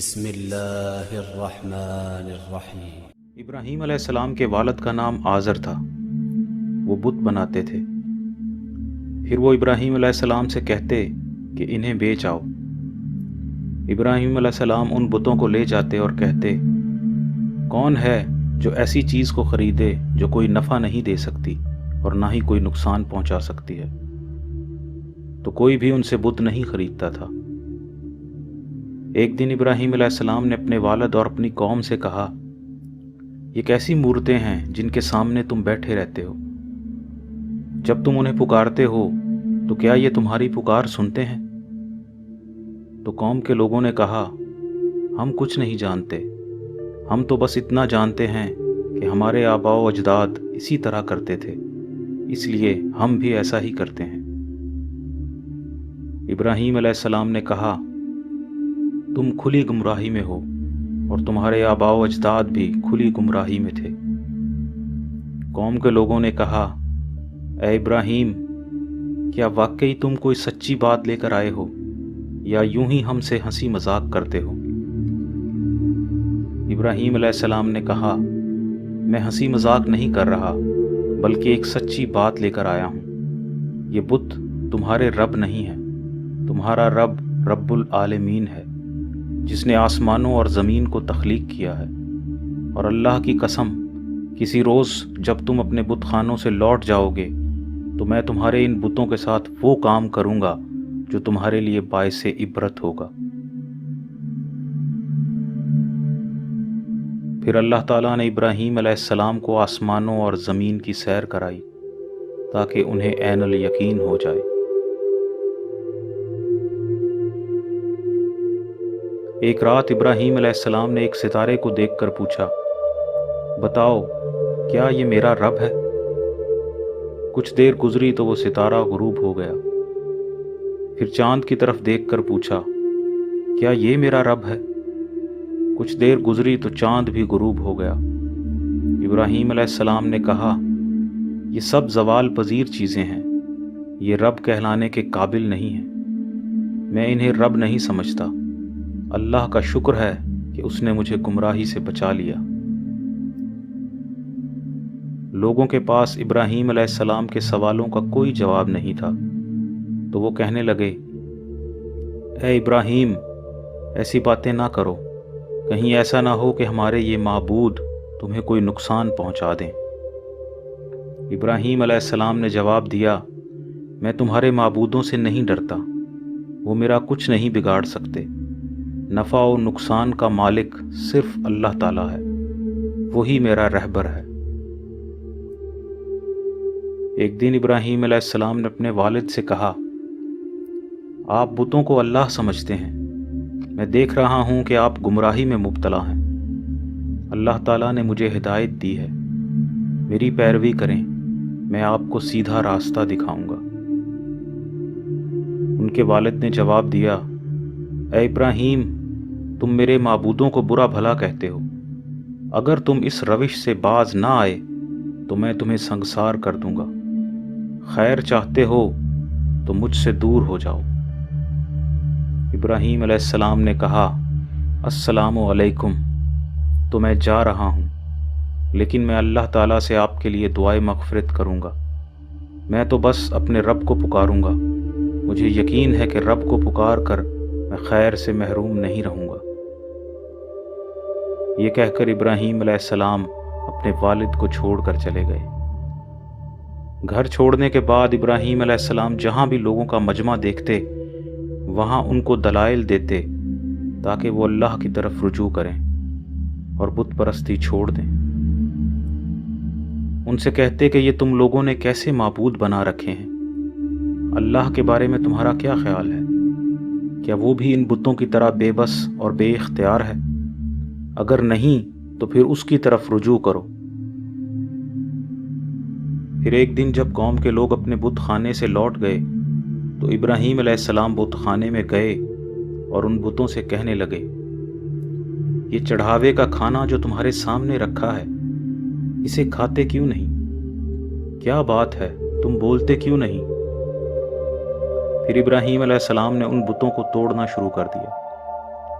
بسم اللہ الرحمن الرحیم۔ ابراہیم علیہ السلام کے والد کا نام آزر تھا۔ وہ بت بناتے تھے۔ پھر وہ ابراہیم علیہ السلام سے کہتے کہ انہیں بیچ آؤ۔ ابراہیم علیہ السلام ان بتوں کو لے جاتے اور کہتے، کون ہے جو ایسی چیز کو خریدے جو کوئی نفع نہیں دے سکتی اور نہ ہی کوئی نقصان پہنچا سکتی ہے؟ تو کوئی بھی ان سے بت نہیں خریدتا تھا۔ ایک دن ابراہیم علیہ السلام نے اپنے والد اور اپنی قوم سے کہا، یہ کیسی مورتیں ہیں جن کے سامنے تم بیٹھے رہتے ہو؟ جب تم انہیں پکارتے ہو تو کیا یہ تمہاری پکار سنتے ہیں؟ تو قوم کے لوگوں نے کہا، ہم کچھ نہیں جانتے، ہم تو بس اتنا جانتے ہیں کہ ہمارے آباء و اجداد اسی طرح کرتے تھے، اس لیے ہم بھی ایسا ہی کرتے ہیں۔ ابراہیم علیہ السلام نے کہا، تم کھلی گمراہی میں ہو اور تمہارے آباء و اجداد بھی کھلی گمراہی میں تھے۔ قوم کے لوگوں نے کہا، اے ابراہیم، کیا واقعی تم کوئی سچی بات لے کر آئے ہو یا یوں ہی ہم سے ہنسی مذاق کرتے ہو؟ ابراہیم علیہ السلام نے کہا، میں ہنسی مذاق نہیں کر رہا بلکہ ایک سچی بات لے کر آیا ہوں۔ یہ بت تمہارے رب نہیں ہے، تمہارا رب رب العالمین ہے، جس نے آسمانوں اور زمین کو تخلیق کیا ہے۔ اور اللہ کی قسم، کسی روز جب تم اپنے بت خانوں سے لوٹ جاؤ گے تو میں تمہارے ان بتوں کے ساتھ وہ کام کروں گا جو تمہارے لیے باعث عبرت ہوگا۔ پھر اللہ تعالیٰ نے ابراہیم علیہ السلام کو آسمانوں اور زمین کی سیر کرائی تاکہ انہیں عین الیقین ہو جائے۔ ایک رات ابراہیم علیہ السلام نے ایک ستارے کو دیکھ کر پوچھا، بتاؤ کیا یہ میرا رب ہے؟ کچھ دیر گزری تو وہ ستارہ غروب ہو گیا۔ پھر چاند کی طرف دیکھ کر پوچھا، کیا یہ میرا رب ہے؟ کچھ دیر گزری تو چاند بھی غروب ہو گیا۔ ابراہیم علیہ السلام نے کہا، یہ سب زوال پذیر چیزیں ہیں، یہ رب کہلانے کے قابل نہیں ہیں، میں انہیں رب نہیں سمجھتا۔ اللہ کا شکر ہے کہ اس نے مجھے گمراہی سے بچا لیا۔ لوگوں کے پاس ابراہیم علیہ السلام کے سوالوں کا کوئی جواب نہیں تھا، تو وہ کہنے لگے، اے ابراہیم، ایسی باتیں نہ کرو، کہیں ایسا نہ ہو کہ ہمارے یہ معبود تمہیں کوئی نقصان پہنچا دیں۔ ابراہیم علیہ السلام نے جواب دیا، میں تمہارے معبودوں سے نہیں ڈرتا، وہ میرا کچھ نہیں بگاڑ سکتے۔ نفع و نقصان کا مالک صرف اللہ تعالیٰ ہے، وہی میرا رہبر ہے۔ ایک دن ابراہیم علیہ السلام نے اپنے والد سے کہا، آپ بتوں کو اللہ سمجھتے ہیں، میں دیکھ رہا ہوں کہ آپ گمراہی میں مبتلا ہیں۔ اللہ تعالیٰ نے مجھے ہدایت دی ہے، میری پیروی کریں، میں آپ کو سیدھا راستہ دکھاؤں گا۔ ان کے والد نے جواب دیا، اے ابراہیم، تم میرے معبودوں کو برا بھلا کہتے ہو، اگر تم اس روش سے باز نہ آئے تو میں تمہیں سنگسار کر دوں گا۔ خیر چاہتے ہو تو مجھ سے دور ہو جاؤ۔ ابراہیم علیہ السلام نے کہا، السلام علیکم، تو میں جا رہا ہوں، لیکن میں اللہ تعالیٰ سے آپ کے لیے دعائے مغفرت کروں گا۔ میں تو بس اپنے رب کو پکاروں گا، مجھے یقین ہے کہ رب کو پکار کر میں خیر سے محروم نہیں رہوں گا۔ یہ کہہ کر ابراہیم علیہ السلام اپنے والد کو چھوڑ کر چلے گئے۔ گھر چھوڑنے کے بعد ابراہیم علیہ السلام جہاں بھی لوگوں کا مجمع دیکھتے وہاں ان کو دلائل دیتے تاکہ وہ اللہ کی طرف رجوع کریں اور بت پرستی چھوڑ دیں۔ ان سے کہتے کہ یہ تم لوگوں نے کیسے معبود بنا رکھے ہیں؟ اللہ کے بارے میں تمہارا کیا خیال ہے؟ کیا وہ بھی ان بتوں کی طرح بے بس اور بے اختیار ہے؟ اگر نہیں تو پھر اس کی طرف رجوع کرو۔ پھر ایک دن جب قوم کے لوگ اپنے بت خانے سے لوٹ گئے تو ابراہیم علیہ السلام بت خانے میں گئے اور ان بتوں سے کہنے لگے، یہ چڑھاوے کا کھانا جو تمہارے سامنے رکھا ہے، اسے کھاتے کیوں نہیں؟ کیا بات ہے، تم بولتے کیوں نہیں؟ پھر ابراہیم علیہ السلام نے ان بتوں کو توڑنا شروع کر دیا۔